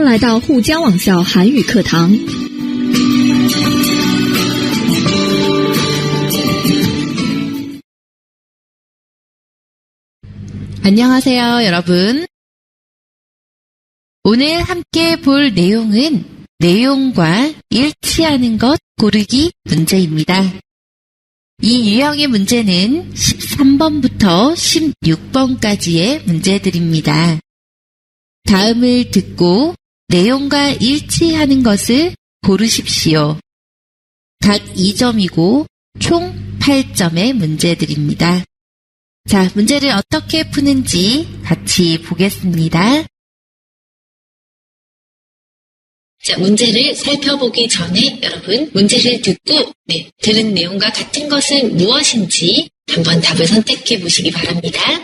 来到沪江网校韩语课堂。 안녕하세요, 여러분. 오늘 함께 볼 내용은 내용과 일치하는 것 고르기 문제입니다. 이 유형의 문제는 13번부터 16번까지의 문제들입니다. 다음을 듣고 내용과 일치하는 것을 고르십시오. 각 2점이고 총 8점의 문제들입니다. 자, 문제를 어떻게 푸는지 같이 보겠습니다. 자, 문제를 살펴보기 전에 여러분 문제를 듣고 들은 내용과 같은 것은 무엇인지 한번 답을 선택해 보시기 바랍니다.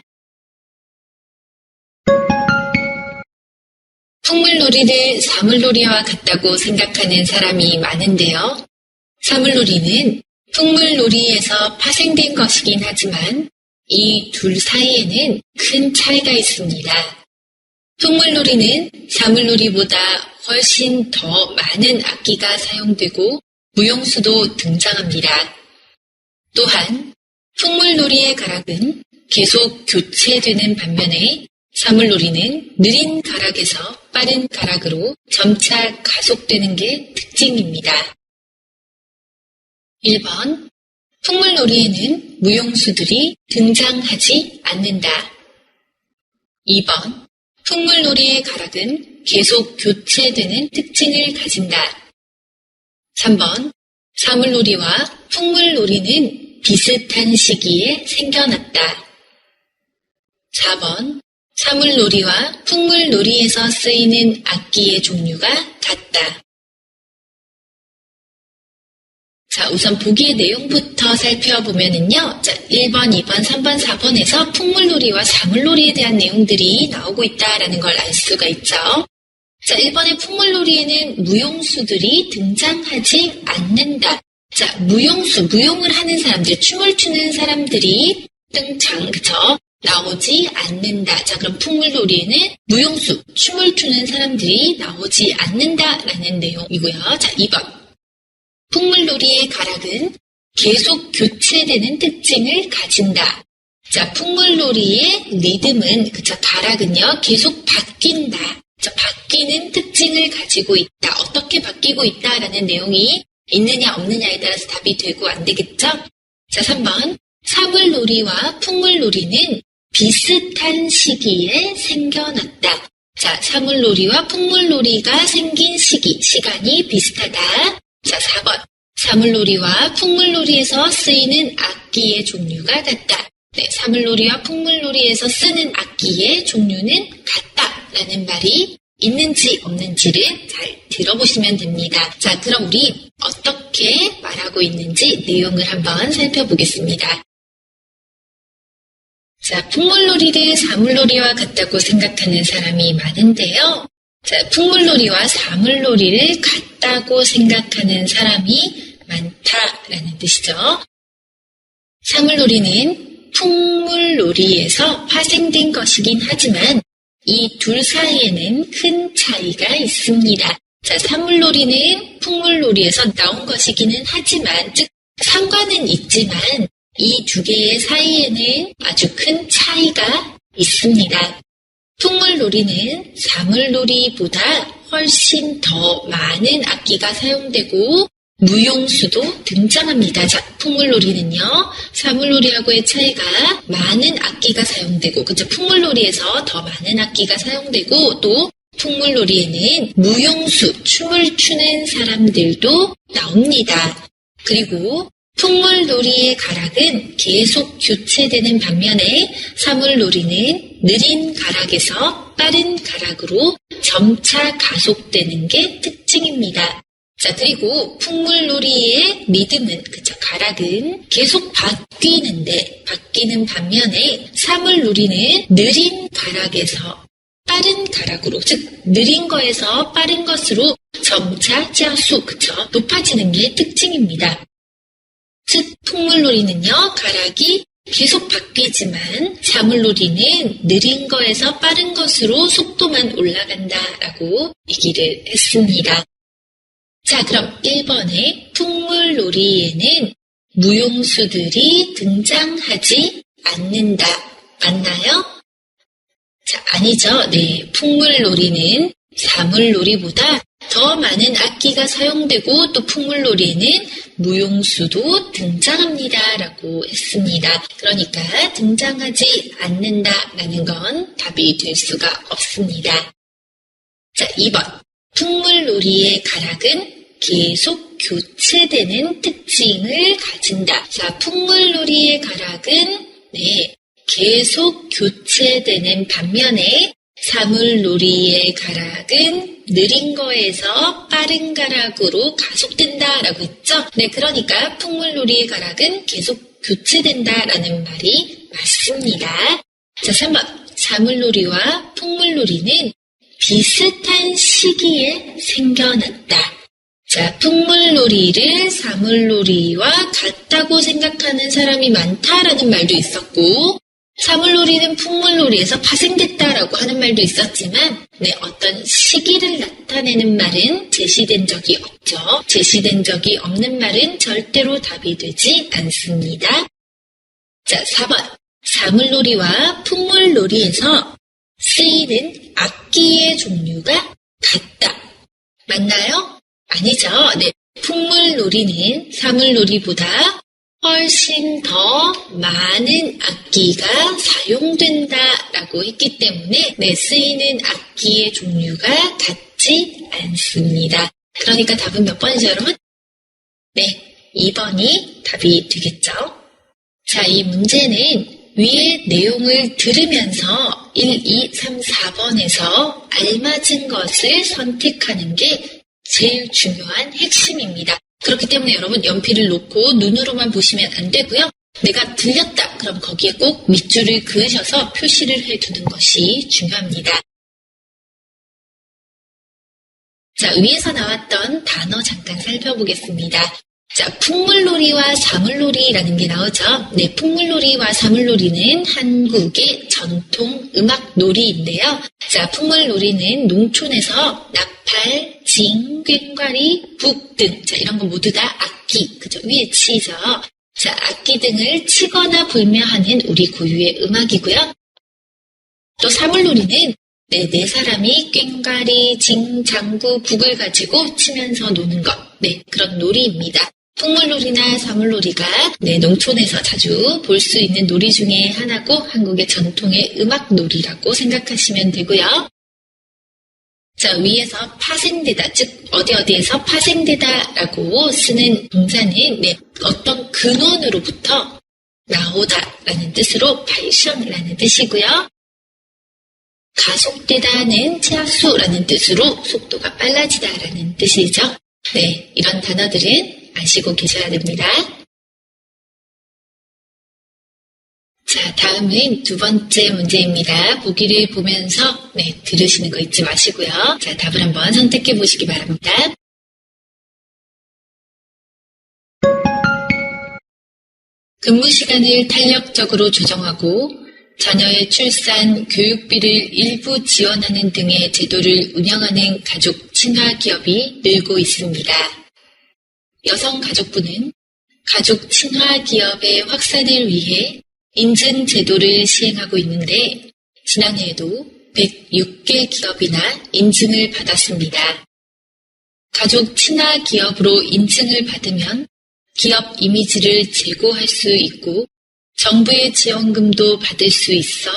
풍물놀이를 사물놀이와 같다고 생각하는 사람이 많은데요. 사물놀이는 풍물놀이에서 파생된 것이긴 하지만 이 둘 사이에는 큰 차이가 있습니다. 풍물놀이는 사물놀이보다 훨씬 더 많은 악기가 사용되고 무용수도 등장합니다. 또한 풍물놀이의 가락은 계속 교체되는 반면에 사물놀이는 느린 가락에서 빠른 가락으로 점차 가속되는 게 특징입니다. 1번, 풍물놀이에는 무용수들이 등장하지 않는다. 2번, 풍물놀이의 가락은 계속 교체되는 특징을 가진다. 3번, 사물놀이와 풍물놀이는 비슷한 시기에 생겨났다. 4번, 사물놀이와 풍물놀이에서 쓰이는 악기의 종류가 같다. 자, 우선 보기의 내용부터 살펴보면은요. 자, 1번, 2번, 3번, 4번에서 풍물놀이와 사물놀이에 대한 내용들이 나오고 있다라는 걸 알 수가 있죠. 자, 1번의 풍물놀이에는 무용수들이 등장하지 않는다. 자, 무용을 하는 사람들, 춤을 추는 사람들이 그쵸? 나오지 않는다. 자, 그럼 풍물놀이에는 무용수, 춤을 추는 사람들이 나오지 않는다라는 내용이고요. 자, 2번. 풍물놀이의 가락은 계속 교체되는 특징을 가진다. 자, 풍물놀이의 리듬은, 가락은요, 계속 바뀐다. 자, 바뀌는 특징을 가지고 있다. 어떻게 바뀌고 있다라는 내용이 있느냐, 없느냐에 따라서 답이 되고 안 되겠죠? 자, 3번. 사물놀이와 풍물놀이는 비슷한 시기에 생겨났다. 자, 사물놀이와 풍물놀이가 생긴 시간이 비슷하다. 자, 4번. 사물놀이와 풍물놀이에서 쓰이는 악기의 종류가 같다. 네, 사물놀이와 풍물놀이에서 쓰는 악기의 종류는 같다라는 말이 있는지 없는지를 잘 들어보시면 됩니다. 자, 그럼 우리 어떻게 말하고 있는지 내용을 한번 살펴보겠습니다. 자, 풍물놀이를 사물놀이와 같다고 생각하는 사람이 많은데요. 자, 풍물놀이와 사물놀이를 같다고 생각하는 사람이 많다라는 뜻이죠. 사물놀이는 풍물놀이에서 파생된 것이긴 하지만 이 둘 사이에는 큰 차이가 있습니다. 자, 사물놀이는 풍물놀이에서 나온 것이기는 하지만, 즉 상관은 있지만 이 두 개의 사이에는 아주 큰 차이가 있습니다. 풍물놀이는 사물놀이보다 훨씬 더 많은 악기가 사용되고 무용수도 등장합니다. 자, 풍물놀이는요, 사물놀이하고의 차이가 많은 악기가 사용되고, 그죠? 풍물놀이에서 더 많은 악기가 사용되고, 또 풍물놀이에는 무용수, 춤을 추는 사람들도 나옵니다. 그리고 풍물놀이의 가락은 계속 교체되는 반면에 사물놀이는 느린 가락에서 빠른 가락으로 점차 가속되는 게 특징입니다. 자, 그리고 풍물놀이의 리듬은, 가락은 계속 바뀌는 반면에 사물놀이는 느린 가락에서 빠른 가락으로, 즉 느린 거에서 빠른 것으로 점차 자수, 높아지는 게 특징입니다. 즉 풍물놀이는요, 가락이 계속 바뀌지만 사물놀이는 느린 거에서 빠른 것으로 속도만 올라간다라고 얘기를 했습니다. 자, 그럼 1번의 풍물놀이에는 무용수들이 등장하지 않는다. 맞나요? 자, 아니죠. 네, 풍물놀이는 사물놀이보다 더 많은 악기가 사용되고 또 풍물놀이에는 무용수도 등장합니다. 라고 했습니다. 그러니까 등장하지 않는다라는 건 답이 될 수가 없습니다. 자, 2번. 풍물놀이의 가락은 계속 교체되는 특징을 가진다. 자, 풍물놀이의 가락은 계속 교체되는 반면에 사물놀이의 가락은 느린 거에서 빠른 가락으로 가속된다라고 했죠. 네, 그러니까 풍물놀이의 가락은 계속 교체된다라는 말이 맞습니다. 자, 3번. 사물놀이와 풍물놀이는 비슷한 시기에 생겨났다. 자, 풍물놀이를 사물놀이와 같다고 생각하는 사람이 많다라는 말도 있었고, 사물놀이는 풍물놀이에서 파생됐다라고 하는 말도 있었지만, 어떤 시기를 나타내는 말은 제시된 적이 없죠. 제시된 적이 없는 말은 절대로 답이 되지 않습니다. 자, 4번. 사물놀이와 풍물놀이에서 쓰이는 악기의 종류가 같다. 맞나요? 아니죠. 네, 풍물놀이는 사물놀이보다 훨씬 더 많은 악기가 사용된다라고 했기 때문에 쓰이는 악기의 종류가 같지 않습니다. 그러니까 답은 몇 번이죠, 여러분? 네, 2번이 답이 되겠죠. 자, 이 문제는 위의 내용을 들으면서 1, 2, 3, 4번에서 알맞은 것을 선택하는 게 제일 중요한 핵심입니다. 그렇기 때문에 여러분 연필을 놓고 눈으로만 보시면 안 되고요. 내가 들렸다. 그럼 거기에 꼭 밑줄을 그으셔서 표시를 해두는 것이 중요합니다. 자, 위에서 나왔던 단어 잠깐 살펴보겠습니다. 자, 풍물놀이와 사물놀이라는 게 나오죠. 네, 풍물놀이와 사물놀이는 한국의 전통 음악 놀이인데요. 자, 풍물놀이는 농촌에서 나팔, 징, 꽹과리, 북 등, 자, 이런 거 모두 다 악기, 그죠? 위에 치죠. 자, 악기 등을 치거나 불며 하는 우리 고유의 음악이고요. 또 사물놀이는 네 사람이 꽹과리, 징, 장구, 북을 가지고 치면서 노는 것. 네, 그런 놀이입니다. 풍물놀이나 사물놀이가 농촌에서 자주 볼 수 있는 놀이 중에 하나고 한국의 전통의 음악 놀이라고 생각하시면 되고요. 자, 위에서 파생되다, 즉 어디에서 파생되다라고 쓰는 동사는 어떤 근원으로부터 나오다라는 뜻으로 발생이라는 뜻이고요. 가속되다는 치하수라는 뜻으로 속도가 빨라지다라는 뜻이죠. 네, 이런 단어들은 아시고 계셔야 됩니다. 자, 다음은 두 번째 문제입니다. 보기를 보면서 들으시는 거 잊지 마시고요. 자, 답을 한번 선택해 보시기 바랍니다. 근무 시간을 탄력적으로 조정하고 자녀의 출산, 교육비를 일부 지원하는 등의 제도를 운영하는 가족 친화 기업이 늘고 있습니다. 여성가족부는 가족 친화 기업의 확산을 위해 인증 제도를 시행하고 있는데 지난해에도 106개 기업이나 인증을 받았습니다. 가족 친화 기업으로 인증을 받으면 기업 이미지를 제고할 수 있고 정부의 지원금도 받을 수 있어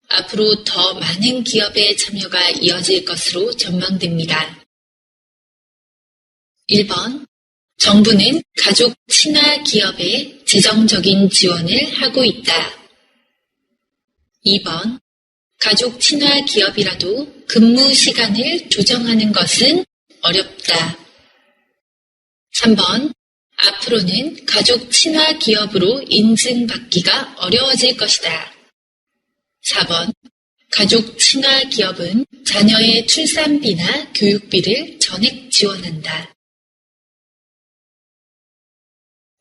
앞으로 더 많은 기업의 참여가 이어질 것으로 전망됩니다. 1번. 정부는 가족 친화 기업에 재정적인 지원을 하고 있다. 2번. 가족 친화 기업이라도 근무 시간을 조정하는 것은 어렵다. 3번. 앞으로는 가족 친화 기업으로 인증받기가 어려워질 것이다. 4번. 가족 친화 기업은 자녀의 출산비나 교육비를 전액 지원한다.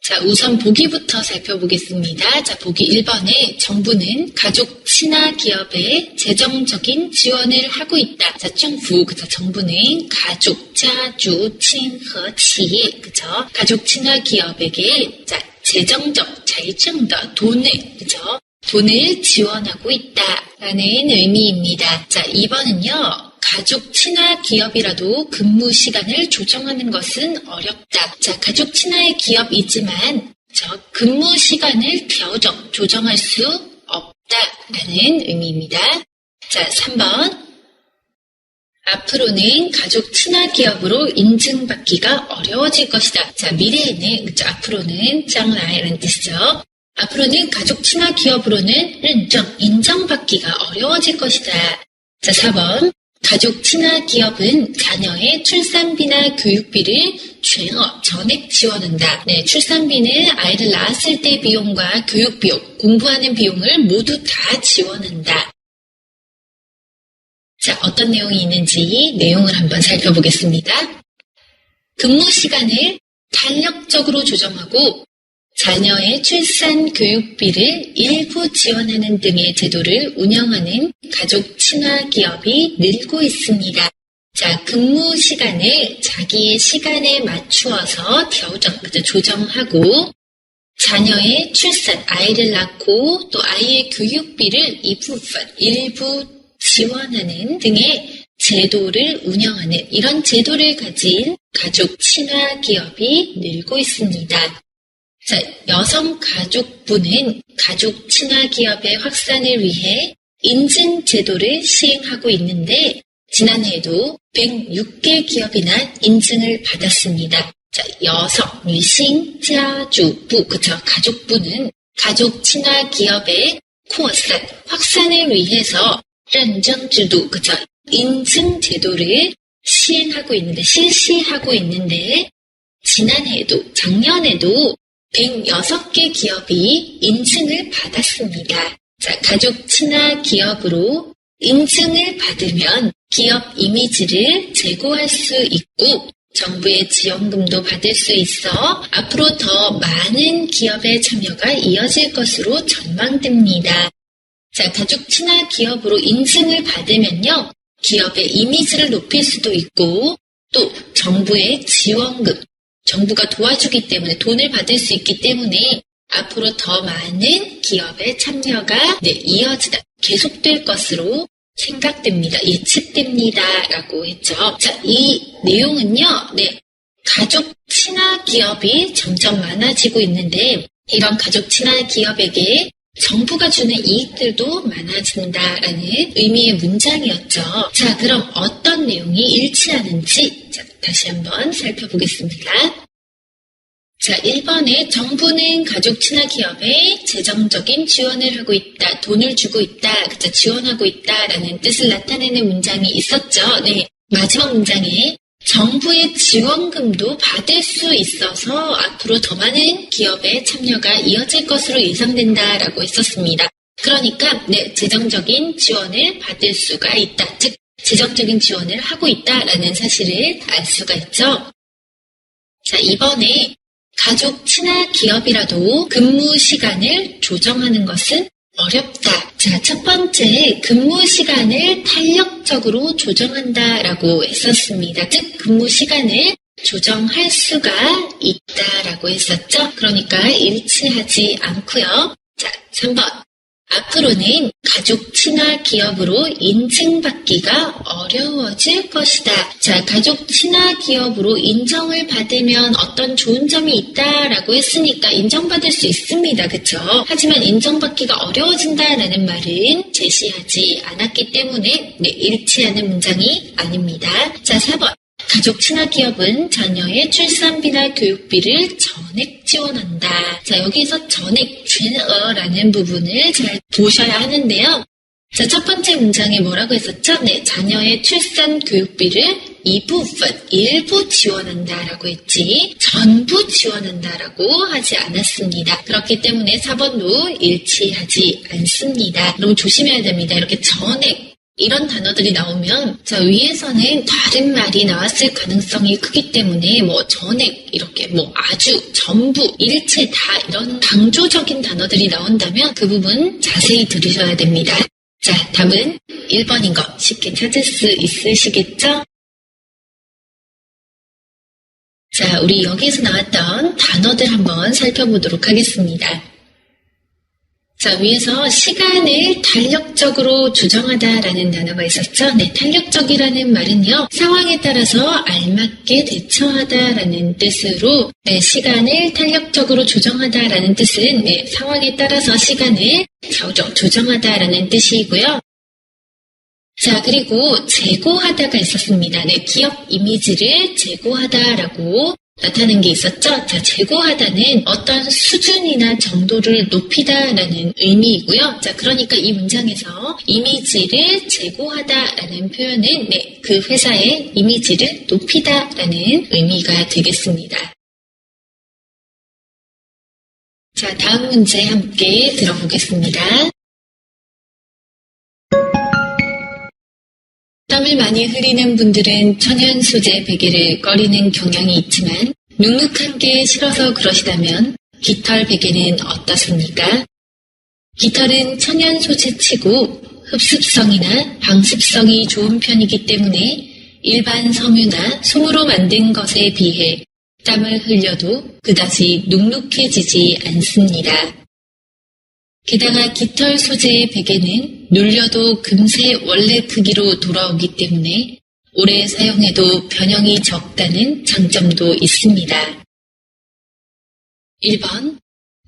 자, 우선 보기부터 살펴보겠습니다. 자, 보기 1번에 정부는 가족 친화 기업에 재정적인 지원을 하고 있다. 자, 정부, 그죠? 정부는 가족, 자주, 친허, 치예, 그죠? 가족 친화 기업에게, 자, 재정적, 재정적, 돈을, 그죠? 돈을 지원하고 있다라는 의미입니다. 자, 2번은요. 가족 친화 기업이라도 근무 시간을 조정하는 것은 어렵다. 자, 가족 친화의 기업이지만 근무 시간을 조정할 수 없다라는 의미입니다. 자, 3번. 앞으로는 가족 친화 기업으로 인증받기가 어려워질 것이다. 자, 미래에는, 그쵸? 앞으로는将来라는 뜻이죠. 앞으로는 가족 친화 기업으로는 인정받기가 어려워질 것이다. 자, 4번. 가족 친화 기업은 자녀의 출산비나 교육비를 전액 지원한다. 네, 출산비는 아이를 낳았을 때 비용과 교육 비용, 공부하는 비용을 모두 다 지원한다. 자, 어떤 내용이 있는지 내용을 한번 살펴보겠습니다. 근무 시간을 탄력적으로 조정하고 자녀의 출산 교육비를 일부 지원하는 등의 제도를 운영하는 가족 친화 기업이 늘고 있습니다. 자, 근무 시간을 자기의 시간에 맞추어서 조정하고 자녀의 출산, 아이를 낳고 또 아이의 교육비를 일부 지원하는 등의 제도를 운영하는 이런 제도를 가진 가족 친화 기업이 늘고 있습니다. 자, 여성가족부는 가족 친화 기업의 확산을 위해 인증 제도를 시행하고 있는데 지난해에도 106개 기업이나 인증을 받았습니다. 자, 여성,女性, 家族部, 그쵸? 가족부는 가족 친화 기업의 확산을 위해서 认证制度, 그쵸? 인증 제도를 실시하고 있는데 지난해에도, 작년에도 106개 기업이 인증을 받았습니다. 자, 가족 친화 기업으로 인증을 받으면 기업 이미지를 제고할 수 있고 정부의 지원금도 받을 수 있어 앞으로 더 많은 기업의 참여가 이어질 것으로 전망됩니다. 자, 가족 친화 기업으로 인증을 받으면요. 기업의 이미지를 높일 수도 있고 또 정부의 지원금, 정부가 도와주기 때문에 돈을 받을 수 있기 때문에 앞으로 더 많은 기업의 참여가 계속될 것으로 생각됩니다. 예측됩니다. 라고 했죠. 자, 이 내용은요, 가족 친화 기업이 점점 많아지고 있는데 이런 가족 친화 기업에게 정부가 주는 이익들도 많아진다라는 의미의 문장이었죠. 자, 그럼 어떤 내용이 일치하는지 다시 한번 살펴보겠습니다. 자, 1번에 정부는 가족 친화 기업에 재정적인 지원을 하고 있다, 돈을 주고 있다, 지원하고 있다라는 뜻을 나타내는 문장이 있었죠. 네, 마지막 문장에 정부의 지원금도 받을 수 있어서 앞으로 더 많은 기업의 참여가 이어질 것으로 예상된다라고 했었습니다. 그러니까 재정적인 지원을 받을 수가 있다. 즉 재정적인 지원을 하고 있다라는 사실을 알 수가 있죠. 자, 이번에 가족 친화 기업이라도 근무 시간을 조정하는 것은 어렵다. 자, 첫 번째 근무 시간을 탄력적으로 조정한다라고 했었습니다. 즉 근무 시간을 조정할 수가 있다라고 했었죠. 그러니까 일치하지 않고요. 자, 3번. 앞으로는 가족 친화 기업으로 인증받기가 어려워질 것이다. 자, 가족 친화 기업으로 인정을 받으면 어떤 좋은 점이 있다라고 했으니까 인정받을 수 있습니다. 그쵸? 하지만 인정받기가 어려워진다라는 말은 제시하지 않았기 때문에 일치하는 문장이 아닙니다. 자, 4번. 가족 친화 기업은 자녀의 출산비나 교육비를 전액 지원한다. 자, 여기서 전액, 전어라는 부분을 잘 보셔야 하는데요. 자, 첫 번째 문장에 뭐라고 했었죠? 자녀의 출산 교육비를 일부 지원한다라고 했지 전부 지원한다라고 하지 않았습니다. 그렇기 때문에 4번도 일치하지 않습니다. 너무 조심해야 됩니다. 이렇게 전액, 이런 단어들이 나오면 자 위에서는 다른 말이 나왔을 가능성이 크기 때문에 뭐 전액 이렇게 뭐 아주 전부 일체 다 이런 강조적인 단어들이 나온다면 그 부분 자세히 들으셔야 됩니다. 자 답은 1번인 거 쉽게 찾을 수 있으시겠죠? 자 우리 여기에서 나왔던 단어들 한번 살펴보도록 하겠습니다. 자, 위에서 시간을 탄력적으로 조정하다라는 단어가 있었죠? 네, 탄력적이라는 말은요, 상황에 따라서 알맞게 대처하다라는 뜻으로, 네, 시간을 탄력적으로 조정하다라는 뜻은, 네, 상황에 따라서 시간을 조정하다라는 뜻이고요. 자, 그리고 제고하다가 있었습니다. 네, 기업 이미지를 제고하다라고 나타낸 게 있었죠? 자, 제고하다는 어떤 수준이나 정도를 높이다라는 의미이고요. 자, 그러니까 이 문장에서 이미지를 제고하다라는 표현은 네, 그 회사의 이미지를 높이다라는 의미가 되겠습니다. 자, 다음 문제 함께 들어보겠습니다. 땀을 많이 흘리는 분들은 천연 소재 베개를 꺼리는 경향이 있지만 눅눅한 게 싫어서 그러시다면 깃털 베개는 어떻습니까? 깃털은 천연 소재치고 흡습성이나 방습성이 좋은 편이기 때문에 일반 섬유나 솜으로 만든 것에 비해 땀을 흘려도 그다지 눅눅해지지 않습니다. 게다가 깃털 소재의 베개는 눌려도 금세 원래 크기로 돌아오기 때문에 오래 사용해도 변형이 적다는 장점도 있습니다. 1번,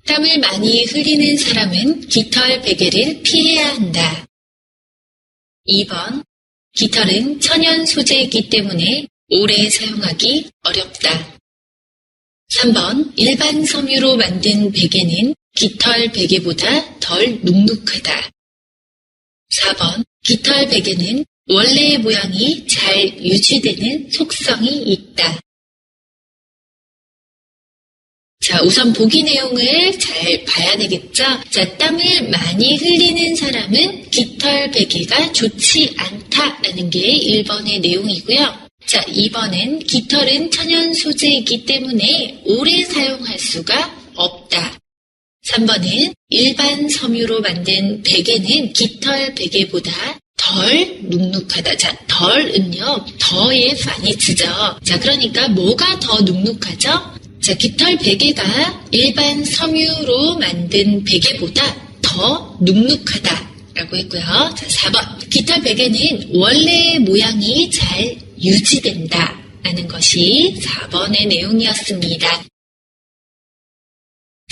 땀을 많이 흘리는 사람은 깃털 베개를 피해야 한다. 2번, 깃털은 천연 소재이기 때문에 오래 사용하기 어렵다. 3번, 일반 섬유로 만든 베개는 깃털 베개보다 덜 눅눅하다. 4번, 깃털 베개는 원래의 모양이 잘 유지되는 속성이 있다. 자, 우선 보기 내용을 잘 봐야 되겠죠? 자, 땀을 많이 흘리는 사람은 깃털 베개가 좋지 않다라는 게 1번의 내용이고요. 자, 2번은 깃털은 천연 소재이기 때문에 오래 사용할 수가 없다. 3번은 일반 섬유로 만든 베개는 깃털 베개보다 덜 눅눅하다. 자, 덜은요, 더의 파니츠죠. 자, 그러니까 뭐가 더 눅눅하죠? 자, 깃털 베개가 일반 섬유로 만든 베개보다 더 눅눅하다라고 했고요. 자, 4번. 깃털 베개는 원래의 모양이 잘 유지된다라는 것이 4번의 내용이었습니다.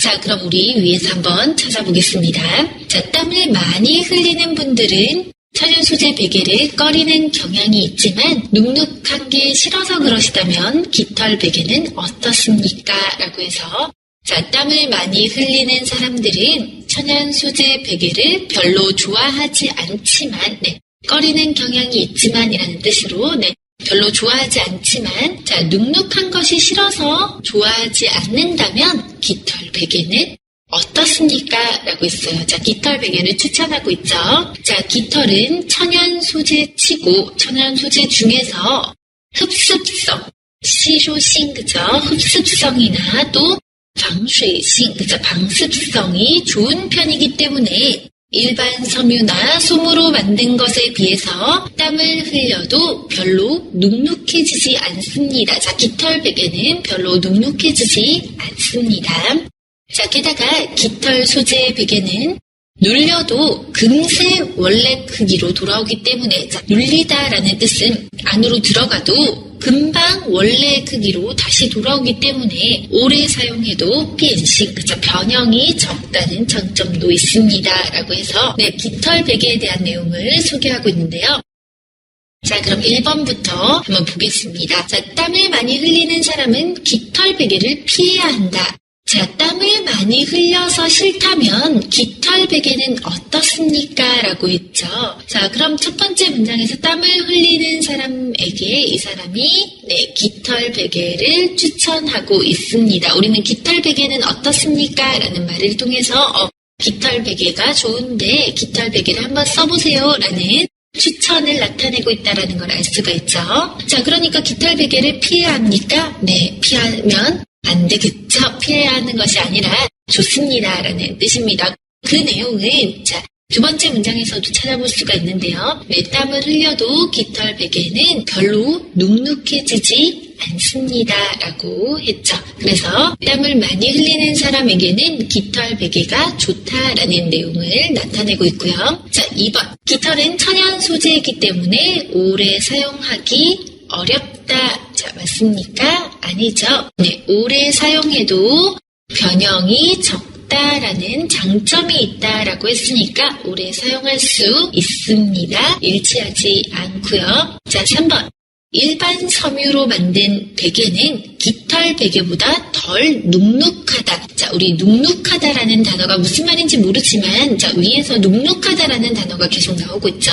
자, 그럼 우리 위에서 한번 찾아보겠습니다. 자, 땀을 많이 흘리는 분들은 천연 소재 베개를 꺼리는 경향이 있지만 눅눅한 게 싫어서 그러시다면 깃털 베개는 어떻습니까? 라고 해서 자, 땀을 많이 흘리는 사람들은 천연 소재 베개를 별로 좋아하지 않지만 네, 꺼리는 경향이 있지만 이라는 뜻으로 네, 별로 좋아하지 않지만 자, 눅눅한 것이 싫어서 좋아하지 않는다면 깃털 베개는 어떻습니까? 라고 했어요. 자, 깃털 베개를 추천하고 있죠. 자, 깃털은 천연 소재치고 천연 소재 중에서 흡습성, 시쇼싱, 그죠? 흡습성이나 또 방수이싱, 그죠? 방습성이 좋은 편이기 때문에 일반 섬유나 솜으로 만든 것에 비해서 땀을 흘려도 별로 눅눅해지지 않습니다. 자, 깃털 베개는 별로 눅눅해지지 않습니다. 자, 게다가 깃털 소재 베개는 눌려도 금세 원래 크기로 돌아오기 때문에 자, 눌리다라는 뜻은 안으로 들어가도 금방 원래 크기로 다시 돌아오기 때문에 오래 사용해도 피엔싱, 그쵸, 변형이 적다는 장점도 있습니다. 라고 해서 네, 깃털 베개에 대한 내용을 소개하고 있는데요. 자, 그럼 1번부터 한번 보겠습니다. 자, 땀을 많이 흘리는 사람은 깃털 베개를 피해야 한다. 자, 땀을 많이 흘려서 싫다면 깃털 베개는 어떻습니까? 라고 했죠. 자, 그럼 첫 번째 문장에서 땀을 흘리는 사람에게 이 사람이 네, 깃털 베개를 추천하고 있습니다. 우리는 깃털 베개는 어떻습니까? 라는 말을 통해서 깃털 베개가 좋은데 깃털 베개를 한번 써보세요. 라는 추천을 나타내고 있다는 걸 알 수가 있죠. 자, 그러니까 깃털 베개를 피해야 합니까? 네, 피하면 안 되겠죠. 피해야 하는 것이 아니라 좋습니다라는 뜻입니다. 그 내용은 자, 두 번째 문장에서도 찾아볼 수가 있는데요. 네, 땀을 흘려도 깃털 베개는 별로 눅눅해지지 않습니다라고 했죠. 그래서 땀을 많이 흘리는 사람에게는 깃털 베개가 좋다라는 내용을 나타내고 있고요. 자, 2번. 깃털은 천연 소재이기 때문에 오래 사용하기 어렵다. 자, 맞습니까? 아니죠. 네, 오래 사용해도 변형이 적다라는 장점이 있다라고 했으니까 오래 사용할 수 있습니다. 일치하지 않고요. 자, 3번. 일반 섬유로 만든 베개는 깃털 베개보다 덜 눅눅하다. 자, 우리 눅눅하다라는 단어가 무슨 말인지 모르지만 자, 위에서 눅눅하다라는 단어가 계속 나오고 있죠.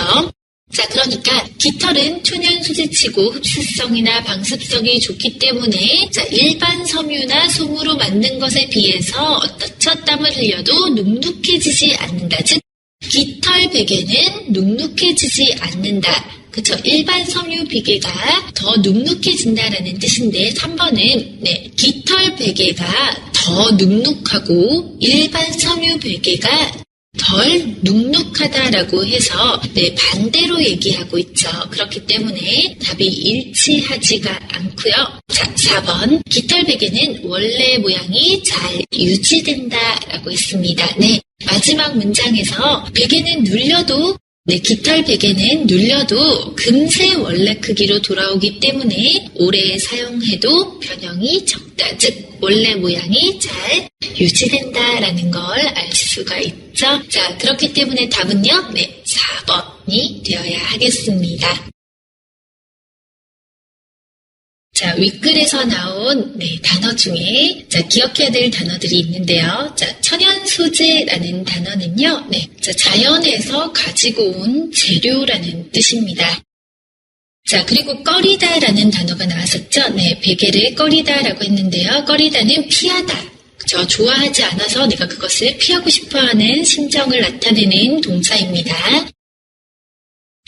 자, 그러니까 깃털은 천연 소재치고 흡수성이나 방습성이 좋기 때문에 자, 일반 섬유나 솜으로 만든 것에 비해서 어떻죠? 땀을 흘려도 눅눅해지지 않는다. 즉, 깃털 베개는 눅눅해지지 않는다. 그쵸. 일반 섬유 베개가 더 눅눅해진다라는 뜻인데 3번은 네, 깃털 베개가 더 눅눅하고 일반 섬유 베개가 덜 눅눅하다라고 해서 네, 반대로 얘기하고 있죠. 그렇기 때문에 답이 일치하지가 않고요. 자, 4번. 깃털 베개는 원래 모양이 잘 유지된다라고 했습니다. 네, 마지막 문장에서 베개는 눌려도 네, 깃털 베개는 눌려도 금세 원래 크기로 돌아오기 때문에 오래 사용해도 변형이 적다. 즉, 원래 모양이 잘 유지된다라는 걸 알 수가 있죠. 자, 그렇기 때문에 답은요, 네, 4번이 되어야 하겠습니다. 자, 윗글에서 나온 네, 단어 중에 자, 기억해야 될 단어들이 있는데요. 자, 천연 소재라는 단어는요. 네, 자, 자연에서 가지고 온 재료라는 뜻입니다. 자, 그리고 꺼리다라는 단어가 나왔었죠. 네, 베개를 꺼리다라고 했는데요. 꺼리다는 피하다. 저 좋아하지 않아서 내가 그것을 피하고 싶어하는 심정을 나타내는 동사입니다.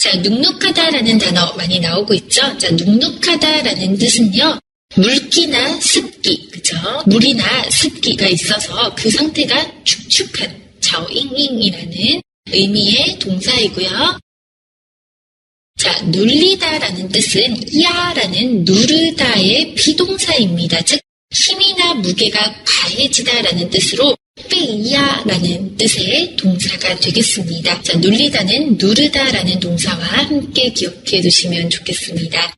자, 눅눅하다라는 단어 많이 나오고 있죠? 자, 눅눅하다라는 뜻은요, 물기나 습기, 그죠? 물이나 습기가 있어서 그 상태가 축축한, 저잉잉이라는 의미의 동사이고요. 자, 눌리다라는 뜻은 야라는 누르다의 비동사입니다. 즉, 힘이나 무게가 가해지다라는 뜻으로 빼야라는 뜻의 동사가 되겠습니다. 자, 눌리다는 누르다라는 동사와 함께 기억해 두시면 좋겠습니다.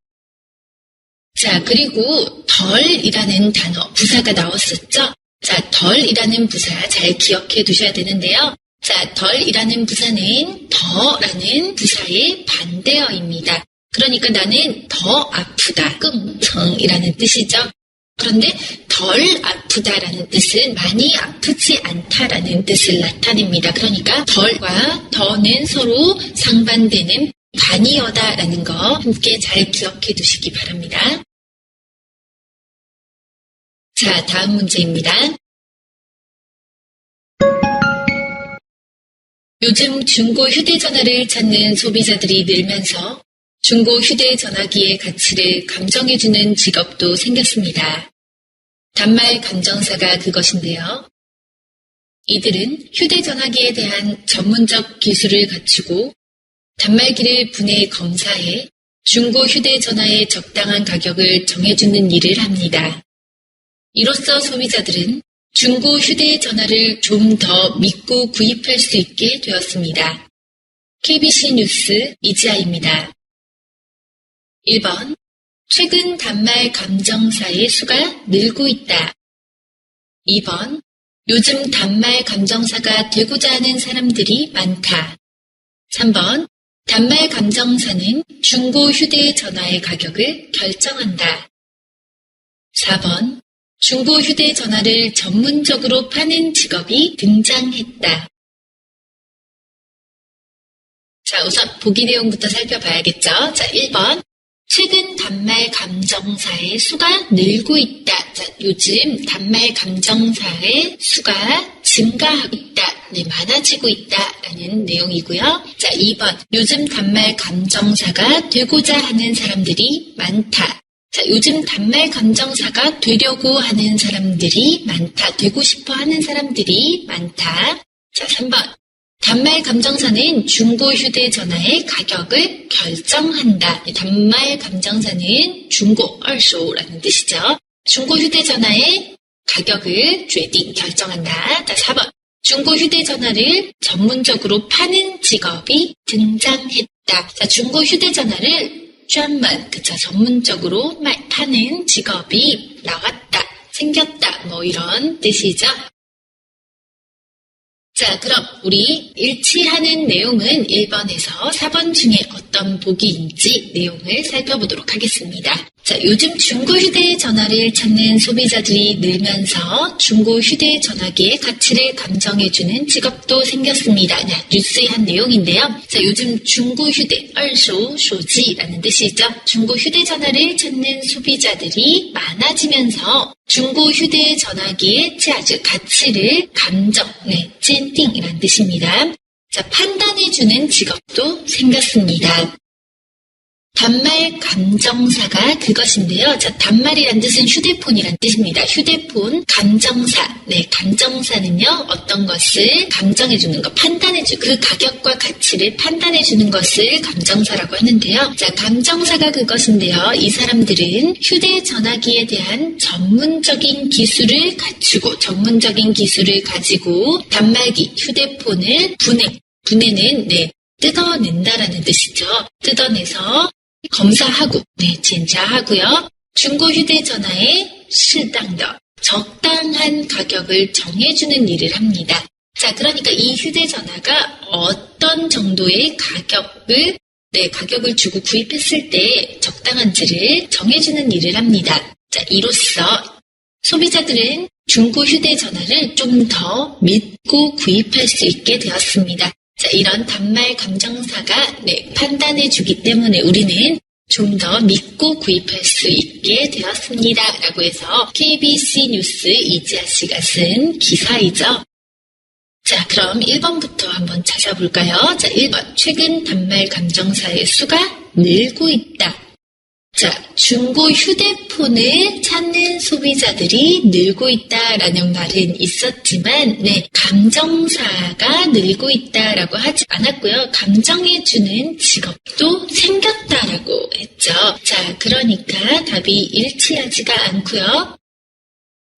자, 그리고 덜이라는 단어, 부사가 나왔었죠? 자, 덜이라는 부사 잘 기억해 두셔야 되는데요. 자, 덜이라는 부사는 더라는 부사의 반대어입니다. 그러니까 나는 더 아프다, 끙청이라는 뜻이죠. 그런데 덜 아프다라는 뜻은 많이 아프지 않다라는 뜻을 나타냅니다. 그러니까 덜과 더는 서로 상반되는 반이어다라는 거 함께 잘 기억해 두시기 바랍니다. 자, 다음 문제입니다. 요즘 중고 휴대전화를 찾는 소비자들이 늘면서 중고 휴대전화기의 가치를 감정해주는 직업도 생겼습니다. 단말 감정사가 그것인데요. 이들은 휴대전화기에 대한 전문적 기술을 갖추고 단말기를 분해 검사해 중고 휴대전화의 적당한 가격을 정해주는 일을 합니다. 이로써 소비자들은 중고 휴대전화를 좀 더 믿고 구입할 수 있게 되었습니다. KBC 뉴스 이지아입니다. 1번. 최근 단말 감정사의 수가 늘고 있다. 2번. 요즘 단말 감정사가 되고자 하는 사람들이 많다. 3번. 단말 감정사는 중고 휴대전화의 가격을 결정한다. 4번. 중고 휴대전화를 전문적으로 파는 직업이 등장했다. 자, 우선 보기 내용부터 살펴봐야겠죠. 자, 1번. 최근 단말 감정사의 수가 늘고 있다. 자, 요즘 단말 감정사의 수가 증가하고 있다. 네, 많아지고 있다라는 내용이고요. 자, 2번. 요즘 단말 감정사가 되고자 하는 사람들이 많다. 자, 요즘 단말 감정사가 되려고 하는 사람들이 많다. 되고 싶어 하는 사람들이 많다. 자, 3번. 단말 감정사는 중고 휴대전화의 가격을 결정한다. 단말 감정사는 중고, 二手라는 뜻이죠. 중고 휴대전화의 가격을 결정한다. 자, 4번. 중고 휴대전화를 전문적으로 파는 직업이 등장했다. 자, 중고 휴대전화를 그쵸, 전문적으로 파는 직업이 나왔다, 생겼다, 뭐 이런 뜻이죠. 자, 그럼 우리 일치하는 내용은 1번에서 4번 중에 어떤 보기인지 내용을 살펴보도록 하겠습니다. 자, 요즘 중고 휴대전화를 찾는 소비자들이 늘면서 중고 휴대전화기의 가치를 감정해주는 직업도 생겼습니다. 뉴스의 한 내용인데요. 자, 요즘 중고 휴대, 二手手机라는 뜻이죠. 중고 휴대전화를 찾는 소비자들이 많아지면서 중고 휴대전화기의 가치를 감정, 찐띵이라는 뜻입니다. 자, 판단해주는 직업도 생겼습니다. 단말 감정사가 그것인데요. 자, 단말이란 뜻은 휴대폰이란 뜻입니다. 휴대폰 감정사. 네, 감정사는요, 어떤 것을 감정해주는 것, 판단해주는 그 가격과 가치를 판단해주는 것을 감정사라고 하는데요. 자, 감정사가 그것인데요. 이 사람들은 휴대전화기에 대한 전문적인 기술을 갖추고, 전문적인 기술을 가지고 단말기, 휴대폰을 분해는, 뜯어낸다라는 뜻이죠. 뜯어내서 검사하고,检查하고요. 중고 휴대전화의 적당한 가격을 정해주는 일을 합니다. 자, 그러니까 이 휴대전화가 어떤 정도의 가격을 주고 구입했을 때 적당한지를 정해주는 일을 합니다. 자, 이로써 소비자들은 중고 휴대전화를 좀 더 믿고 구입할 수 있게 되었습니다. 자, 이런 단말 감정사가 판단해주기 때문에 우리는 좀 더 믿고 구입할 수 있게 되었습니다. 라고 해서 KBC 뉴스 이지아 씨가 쓴 기사이죠. 자, 그럼 1번부터 한번 찾아볼까요? 자, 1번. 최근 단말 감정사의 수가 늘고 있다. 자, 중고 휴대폰을 찾는 소비자들이 늘고 있다라는 말은 있었지만, 감정사가 늘고 있다라고 하지 않았고요. 감정해주는 직업도 생겼다라고 했죠. 자, 그러니까 답이 일치하지가 않고요.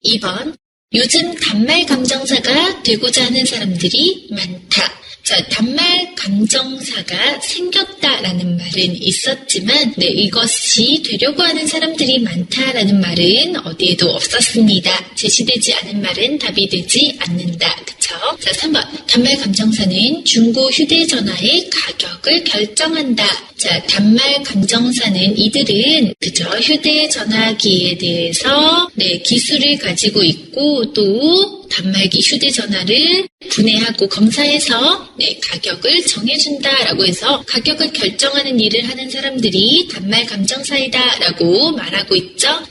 2번. 요즘 단말 감정사가 되고자 하는 사람들이 많다. 자, 단말 감정사가 생겼다라는 말은 있었지만, 이것이 되려고 하는 사람들이 많다라는 말은 어디에도 없었습니다. 제시되지 않은 말은 답이 되지 않는다. 그쵸? 자, 3번. 단말 감정사는 중고 휴대전화의 가격을 결정한다. 자, 단말 감정사는 이들은, 휴대전화기에 대해서, 기술을 가지고 있고, 또, 단말기 휴대전화를 분해하고 검사해서 가격을 정해준다라고 해서 가격을 결정하는 일을 하는 사람들이 단말 감정사이다라고 말하고 있죠.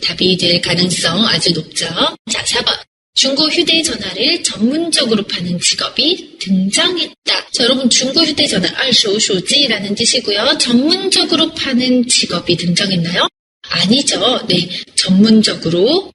답이 될 가능성 아주 높죠. 자, 4번. 중고 휴대전화를 전문적으로 파는 직업이 등장했다. 자, 여러분 중고 휴대전화 二手手机라는 뜻이고요. 전문적으로 파는 직업이 등장했나요? 아니죠. 전문적으로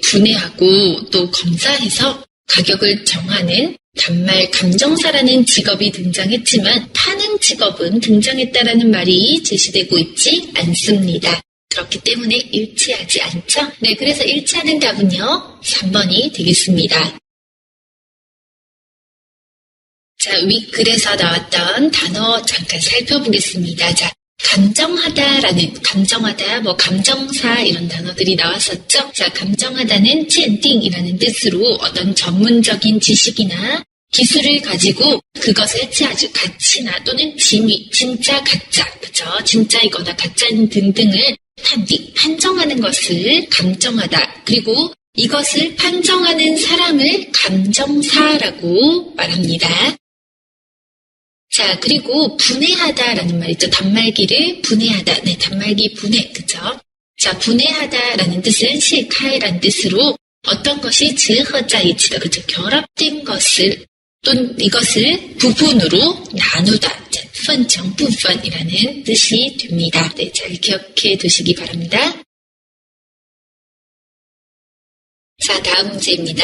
분해하고 또 검사해서 가격을 정하는 단말 감정사라는 직업이 등장했지만 파는 직업은 등장했다라는 말이 제시되고 있지 않습니다. 그렇기 때문에 일치하지 않죠? 그래서 일치하는 답은요, 3번이 되겠습니다. 자, 윗글에서 나왔던 단어 잠깐 살펴보겠습니다. 자, 감정하다, 감정사 이런 단어들이 나왔었죠. 자, 감정하다는 찐띵이라는 뜻으로 어떤 전문적인 지식이나 기술을 가지고 그것의 아주 가치나 또는 진위, 진짜, 가짜, 그쵸? 진짜이거나 가짜인 등등을 판정하는 것을 감정하다. 그리고 이것을 판정하는 사람을 감정사라고 말합니다. 자, 그리고 분해하다라는 말 있죠. 단말기를 분해하다. 단말기 분해. 그쵸? 자, 분해하다라는 뜻은 실카이라는 뜻으로 어떤 것이 结合在一起的, 그쵸? 결합된 것을 또는 이것을 부분으로 나누다. 分成部分이라는 뜻이 됩니다. 네, 잘 기억해 두시기 바랍니다. 자, 다음 문제입니다.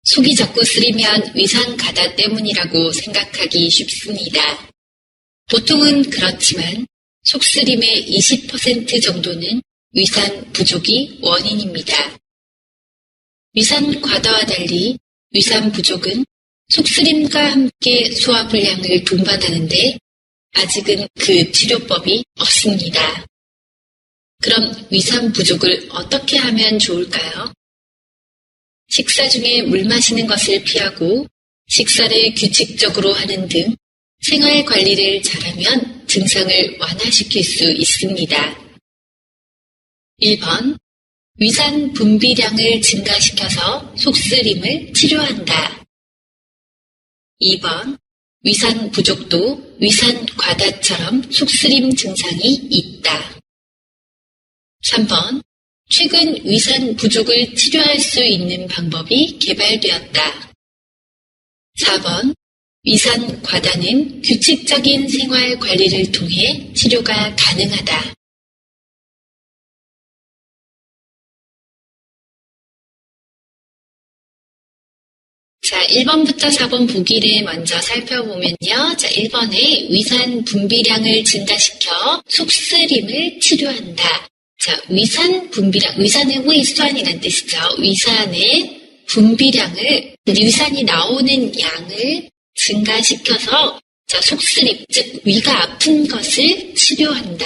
속이 자꾸 쓰리면 위산 과다 때문이라고 생각하기 쉽습니다. 보통은 그렇지만 속쓰림의 20% 정도는 위산 부족이 원인입니다. 위산 과다와 달리 위산 부족은 속쓰림과 함께 소화불량을 동반하는데 아직은 그 치료법이 없습니다. 그럼 위산 부족을 어떻게 하면 좋을까요? 식사 중에 물 마시는 것을 피하고 식사를 규칙적으로 하는 등 생활 관리를 잘하면 증상을 완화시킬 수 있습니다. 1번, 위산 분비량을 증가시켜서 속쓰림을 치료한다. 2번, 위산 부족도 위산 과다처럼 속쓰림 증상이 있다. 3번, 최근 위산 부족을 치료할 수 있는 방법이 개발되었다. 4번, 위산 과다는 규칙적인 생활 관리를 통해 치료가 가능하다. 자, 1번부터 4번 보기를 먼저 살펴보면요. 자, 1번에 위산 분비량을 증가시켜 속쓰림을 치료한다. 자, 위산 분비량, 위산은 위산이라는 뜻이죠. 위산의 분비량을, 위산이 나오는 양을 증가시켜서 자, 속쓰림, 즉 위가 아픈 것을 치료한다.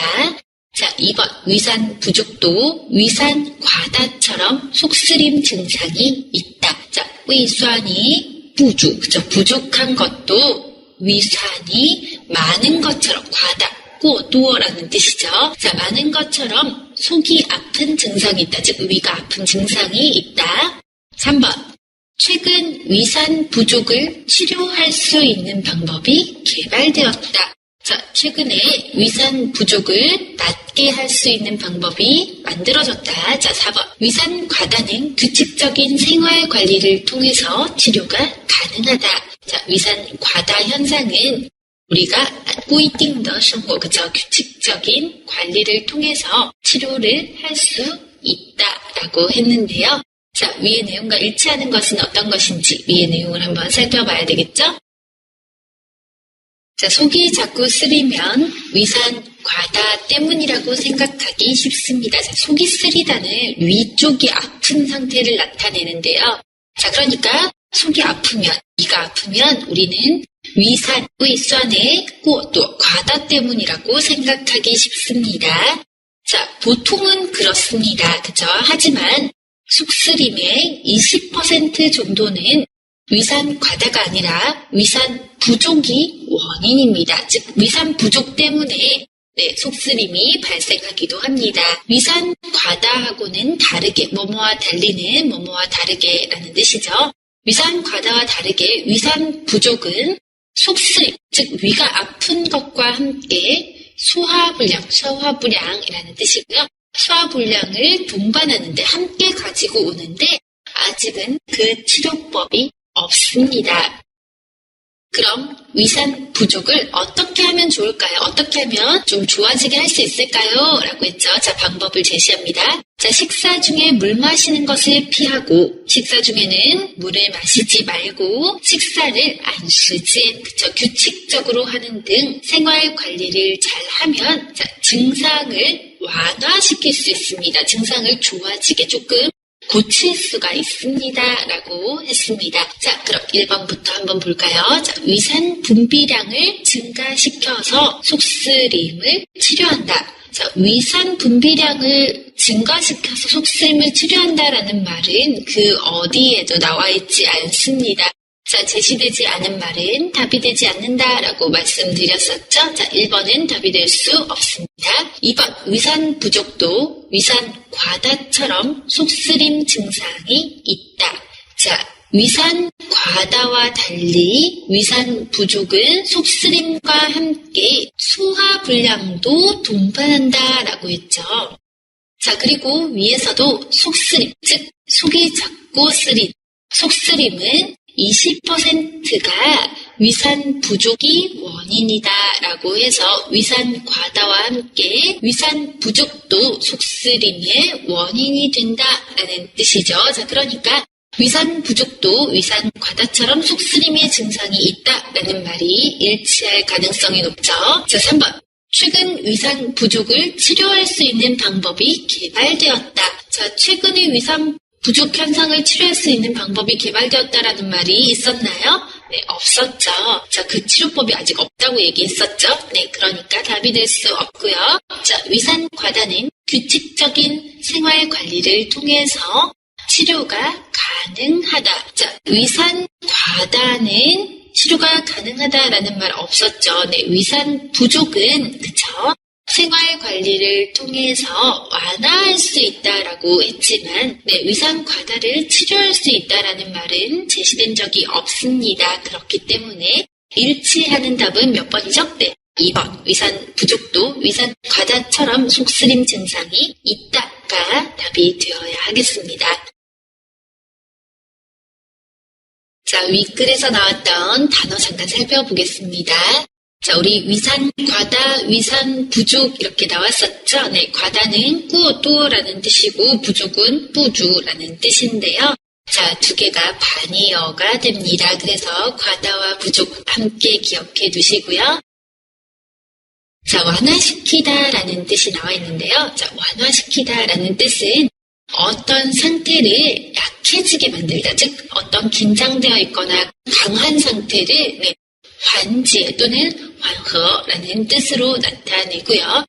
자, 2번 위산 부족도 위산 과다처럼 속쓰림 증상이 있다. 자, 위산이 부족, 그죠? 부족한 것도 위산이 많은 것처럼 과다, 꼬두어라는 뜻이죠. 자, 많은 것처럼 속이 아픈 증상이 있다. 즉 위가 아픈 증상이 있다. 3번 최근 위산 부족을 치료할 수 있는 방법이 개발되었다. 자, 최근에 위산 부족을 낫게 할 수 있는 방법이 만들어졌다. 자, 4번. 위산 과다는 규칙적인 생활 관리를 통해서 치료가 가능하다. 자, 위산 과다 현상은 우리가 꾸이띵더 생활, 그죠? 규칙적인 관리를 통해서 치료를 할 수 있다라고 했는데요. 자, 위의 내용과 일치하는 것은 어떤 것인지 위의 내용을 한번 살펴봐야 되겠죠? 자, 속이 자꾸 쓰리면 위산 과다 때문이라고 생각하기 쉽습니다. 자, 속이 쓰리다는 위쪽이 아픈 상태를 나타내는데요. 자, 그러니까 속이 아프면, 위가 아프면 우리는 위산의 또 과다 때문이라고 생각하기 쉽습니다. 자, 보통은 그렇습니다. 그죠? 하지만 속쓰림의 20% 정도는 위산 과다가 아니라 위산 부족이 원인입니다. 즉 위산 부족 때문에 속쓰림이 발생하기도 합니다. 위산 과다하고는 다르게, 뭐뭐와 달리는 뭐뭐와 다르게라는 뜻이죠. 위산 과다와 다르게 위산 부족은 속쓰림, 즉 위가 아픈 것과 함께 소화불량이라는 뜻이고요. 소화불량을 동반하는데 함께 가지고 오는데 아직은 그 치료법이 없습니다. 그럼 위산 부족을 어떻게 하면 좋을까요? 어떻게 하면 좀 좋아지게 할 수 있을까요? 라고 했죠. 자, 방법을 제시합니다. 자, 식사 중에 물 마시는 것을 피하고 식사 중에는 물을 마시지 말고 식사를 안 쓰지, 그쵸? 규칙적으로 하는 등 생활 관리를 잘 하면 자, 증상을 완화시킬 수 있습니다. 증상을 좋아지게 조금 고칠 수가 있습니다. 라고 했습니다. 자, 그럼 1번부터 한번 볼까요? 자, 위산 분비량을 증가시켜서 속쓰림을 치료한다. 자, 위산 분비량을 증가시켜서 속쓰림을 치료한다라는 말은 그 어디에도 나와 있지 않습니다. 자, 제시되지 않은 말은 답이 되지 않는다라고 말씀드렸었죠. 자, 1번은 답이 될 수 없습니다. 2번, 위산 부족도 위산 과다처럼 속쓰림 증상이 있다. 자, 위산 과다와 달리 위산 부족은 속쓰림과 함께 소화불량도 동반한다라고 했죠. 자, 그리고 위에서도 속쓰림, 즉 속이 작고 쓰림, 속쓰림은 20%가 위산 부족이 원인이다라고 해서 위산 과다와 함께 위산 부족도 속쓰림의 원인이 된다라는 뜻이죠. 자, 그러니까 위산 부족도 위산 과다처럼 속쓰림의 증상이 있다라는 말이 일치할 가능성이 높죠. 자, 3번. 최근 위산 부족을 치료할 수 있는 방법이 개발되었다. 자, 최근의 위산 부족 현상을 치료할 수 있는 방법이 개발되었다라는 말이 있었나요? 네, 없었죠. 자, 그 치료법이 아직 없다고 얘기했었죠. 네, 그러니까 답이 될 수 없고요. 자, 위산 과다는 규칙적인 생활 관리를 통해서 치료가 가능하다. 자, 위산 과다는 치료가 가능하다라는 말 없었죠. 네, 위산 부족은 그쵸? 생활 관리를 통해서 완화할 수 있다라고 했지만 네, 위산 과다를 치료할 수 있다라는 말은 제시된 적이 없습니다. 그렇기 때문에 일치하는 답은 몇 번이죠? 네, 2번. 위산 부족도 위산 과다처럼 속쓰림 증상이 있다가 답이 되어야 하겠습니다. 자, 윗글에서 나왔던 단어 잠깐 살펴보겠습니다. 자, 우리 위산 과다, 위산 부족 이렇게 나왔었죠. 네, 과다는 꾸어또라는 뜻이고 부족은 뿌주라는 뜻인데요. 자, 두 개가 반의어가 됩니다. 그래서 과다와 부족 함께 기억해 두시고요. 자, 완화시키다라는 뜻이 나와 있는데요. 자, 완화시키다라는 뜻은 어떤 상태를 약해지게 만들다, 즉 어떤 긴장되어 있거나 강한 상태를 네, 환지 또는 완허라는 뜻으로 나타내고요.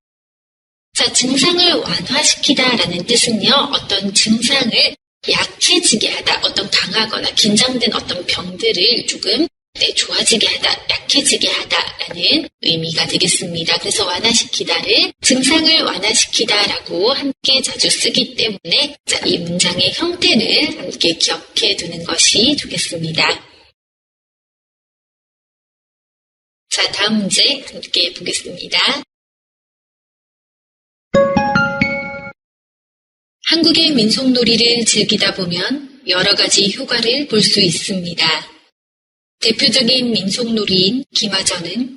자, 증상을 완화시키다라는 뜻은요, 어떤 증상을 약해지게 하다, 어떤 강하거나 긴장된 어떤 병들을 조금 네, 좋아지게 하다, 약해지게 하다라는 의미가 되겠습니다. 그래서 완화시키다를 증상을 완화시키다라고 함께 자주 쓰기 때문에 자, 이 문장의 형태를 함께 기억해 두는 것이 좋겠습니다. 자, 다음 문제 함께 보겠습니다. 한국의 민속놀이를 즐기다 보면 여러 가지 효과를 볼 수 있습니다. 대표적인 민속놀이인 기마전은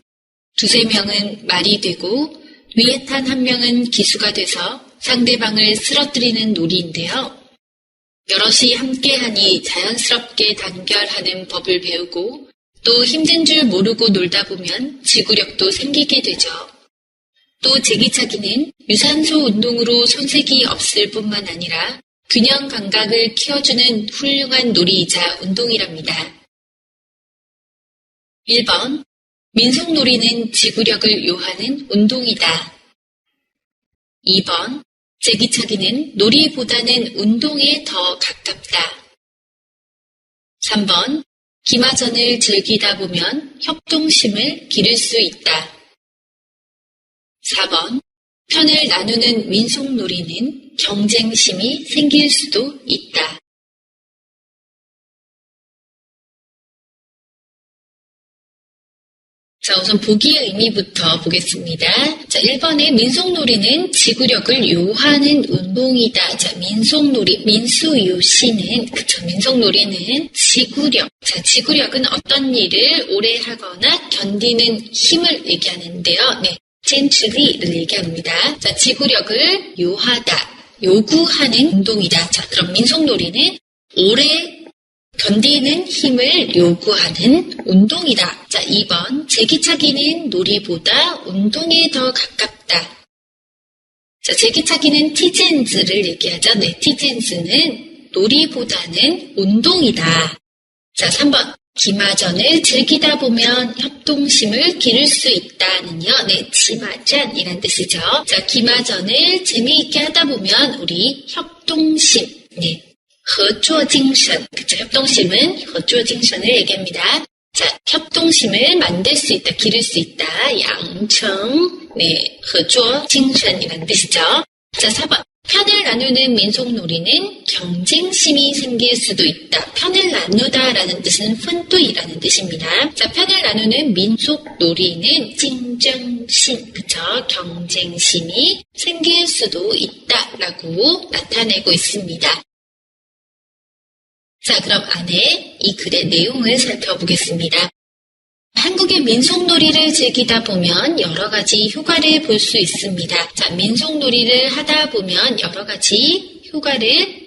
두세 명은 말이 되고 위에 탄 한 명은 기수가 돼서 상대방을 쓰러뜨리는 놀이인데요. 여럿이 함께하니 자연스럽게 단결하는 법을 배우고 또 힘든 줄 모르고 놀다 보면 지구력도 생기게 되죠. 또 제기차기는 유산소 운동으로 손색이 없을 뿐만 아니라 균형 감각을 키워주는 훌륭한 놀이이자 운동이랍니다. 1번. 민속놀이는 지구력을 요하는 운동이다. 2번. 제기차기는 놀이보다는 운동에 더 가깝다. 3번. 기마전을 즐기다 보면 협동심을 기를 수 있다. 4번. 편을 나누는 민속놀이는 경쟁심이 생길 수도 있다. 자, 우선 보기의 의미부터 보겠습니다. 자, 1번에 민속놀이는 지구력을 요하는 운동이다. 자, 민속놀이, 민수요시는, 그쵸, 민속놀이는 지구력. 자, 지구력은 어떤 일을 오래 하거나 견디는 힘을 얘기하는데요. 네, 젠츠리를 얘기합니다. 자, 지구력을 요하다, 요구하는 운동이다. 자, 그럼 민속놀이는 오래 견디는 힘을 요구하는 운동이다. 자, 2번. 제기차기는 놀이보다 운동에 더 가깝다. 자, 제기차기는 티젠즈를 얘기하죠. 네, 티젠즈는 놀이보다는 운동이다. 자, 3번. 기마전을 즐기다 보면 협동심을 기를 수 있다는요. 네, 지마전이란 뜻이죠. 자, 기마전을 재미있게 하다 보면 우리 협동심, 네, 合作精神, 그쵸, 협동심은 合作精神을 얘기합니다. 자, 협동심을 만들 수 있다, 기를 수 있다, 양청, 네, 合作精神이라는 뜻이죠. 자, 4번. 편을 나누는 민속놀이는 경쟁심이 생길 수도 있다. 편을 나누다라는 뜻은 펀뚜이라는 뜻입니다. 자, 편을 나누는 민속놀이는 징정심, 그쵸? 경쟁심이 생길 수도 있다라고 나타내고 있습니다. 자, 그럼 안에 이 글의 내용을 살펴보겠습니다. 한국의 민속놀이를 즐기다 보면 여러 가지 효과를 볼 수 있습니다. 자, 민속놀이를 하다 보면 여러 가지 효과를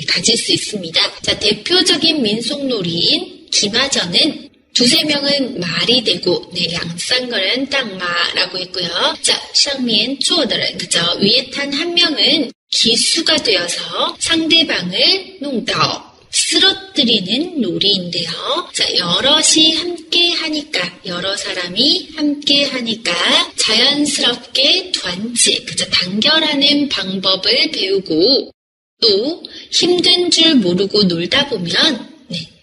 가질 수 있습니다. 자, 대표적인 민속놀이인 기마전은 두세 명은 말이 되고, 양쌍거는 땅마라고 했고요. 자, 쌍미엔 쪼더는, 그죠? 위에 탄 한 명은 기수가 되어서 상대방을 농다오, 쓰러뜨리는 놀이인데요. 자, 여럿이 함께 하니까, 여러 사람이 함께 하니까 자연스럽게团结, 그죠? 단결하는 방법을 배우고, 또 힘든 줄 모르고 놀다 보면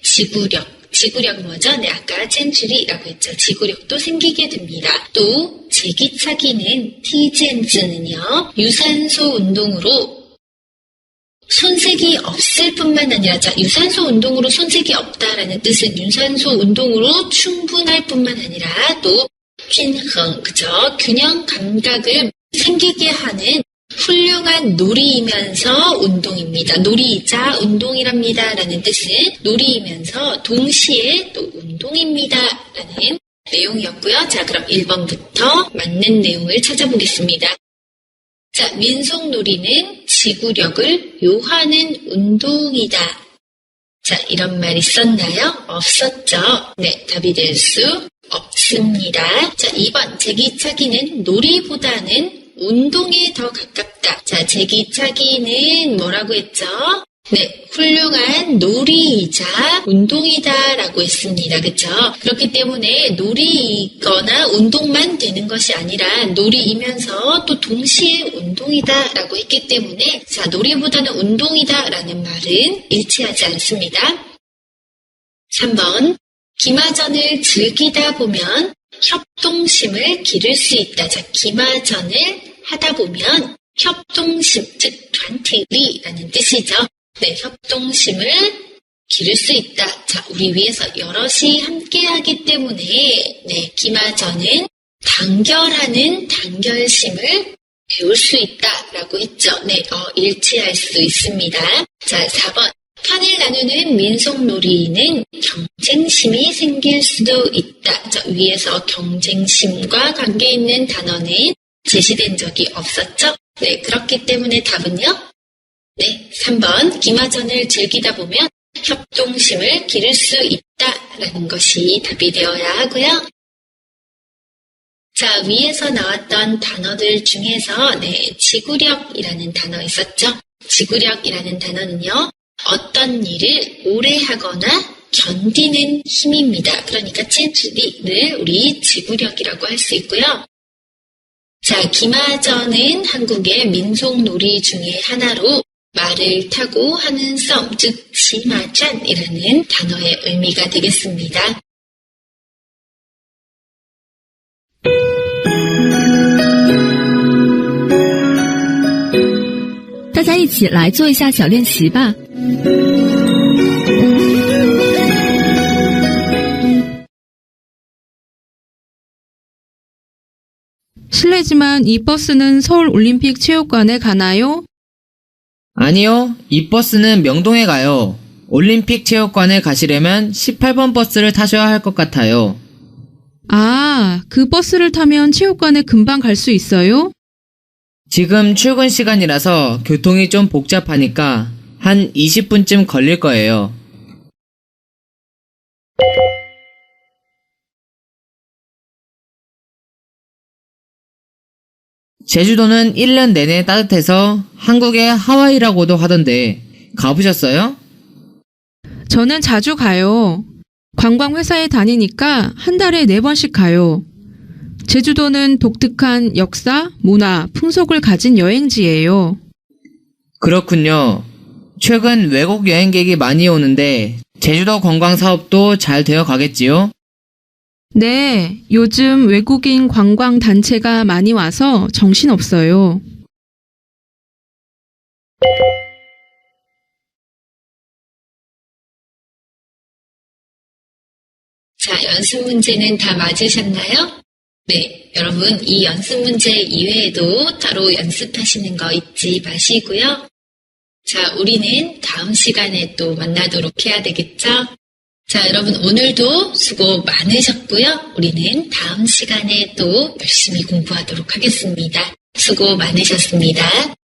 지구력 뭐죠? 아까 젠츄리라고 했죠. 지구력도 생기게 됩니다. 또 제기차기는 티젠즈는요, 유산소 운동으로 손색이 없을 뿐만 아니라, 자, 유산소 운동으로 손색이 없다라는 뜻은 유산소 운동으로 충분할 뿐만 아니라 또 균형, 그죠? 균형 감각을 생기게 하는 훌륭한 놀이이면서 운동입니다. 놀이이자 운동이랍니다. 라는 뜻은 놀이이면서 동시에 또 운동입니다. 라는 내용이었고요. 자, 그럼 1번부터 맞는 내용을 찾아보겠습니다. 자, 민속놀이는 지구력을 요하는 운동이다. 자, 이런 말 있었나요? 없었죠? 네, 답이 될 수 없습니다. 자, 2번 제기차기는 놀이보다는 운동에 더 가깝다. 자, 제기차기는 뭐라고 했죠? 네, 훌륭한 놀이이자 운동이다라고 했습니다. 그렇죠? 그렇기 때문에 놀이거나 운동만 되는 것이 아니라 놀이이면서 또 동시에 운동이다라고 했기 때문에, 자, 놀이보다는 운동이다라는 말은 일치하지 않습니다. 3번, 기마전을 즐기다 보면 협동심을 기를 수 있다. 자, 기마전을 하다 보면 협동심, 즉团体力라는 뜻이죠. 네, 협동심을 기를 수 있다. 자, 우리 위에서 여럿이 함께하기 때문에 기마전은 단결하는 단결심을 배울 수 있다라고 했죠. 일치할 수 있습니다. 자, 4번. 판을 나누는 민속놀이는 경쟁심이 생길 수도 있다. 자, 위에서 경쟁심과 관계 있는 단어는 제시된 적이 없었죠? 네, 그렇기 때문에 답은요? 네, 3번. 기마전을 즐기다 보면 협동심을 기를 수 있다라는 것이 답이 되어야 하고요. 자, 위에서 나왔던 단어들 중에서 지구력이라는 단어 있었죠? 지구력이라는 단어는요, 어떤 일을 오래 하거나 견디는 힘입니다. 그러니까 젠츄리를 우리 지구력이라고 할 수 있고요. 자, 기마전은 한국의 민속놀이 중에 하나로 말을 타고 하는 싸움, 즉 지마잔이라는 단어의 의미가 되겠습니다. 大家一起来做一下小练习吧。 실례지만 이 버스는 서울 올림픽 체육관에 가나요? 아니요, 이 버스는 명동에 가요. 올림픽 체육관에 가시려면 18번 버스를 타셔야 할 것 같아요. 아, 그 버스를 타면 체육관에 금방 갈 수 있어요? 지금 출근 시간이라서 교통이 좀 복잡하니까 한 20분쯤 걸릴 거예요. 제주도는 1년 내내 따뜻해서 한국의 하와이라고도 하던데 가보셨어요? 저는 자주 가요. 관광회사에 다니니까 한 달에 4번씩 가요. 제주도는 독특한 역사, 문화, 풍속을 가진 여행지예요. 그렇군요. 최근 외국 여행객이 많이 오는데 제주도 관광 사업도 잘 되어 가겠지요? 네, 요즘 외국인 관광 단체가 많이 와서 정신없어요. 자, 연습 문제는 다 맞으셨나요? 네, 여러분 이 연습 문제 이외에도 따로 연습하시는 거 잊지 마시고요. 자, 우리는 다음 시간에 또 만나도록 해야 되겠죠? 자, 여러분 오늘도 수고 많으셨고요. 우리는 다음 시간에 또 열심히 공부하도록 하겠습니다. 수고 많으셨습니다.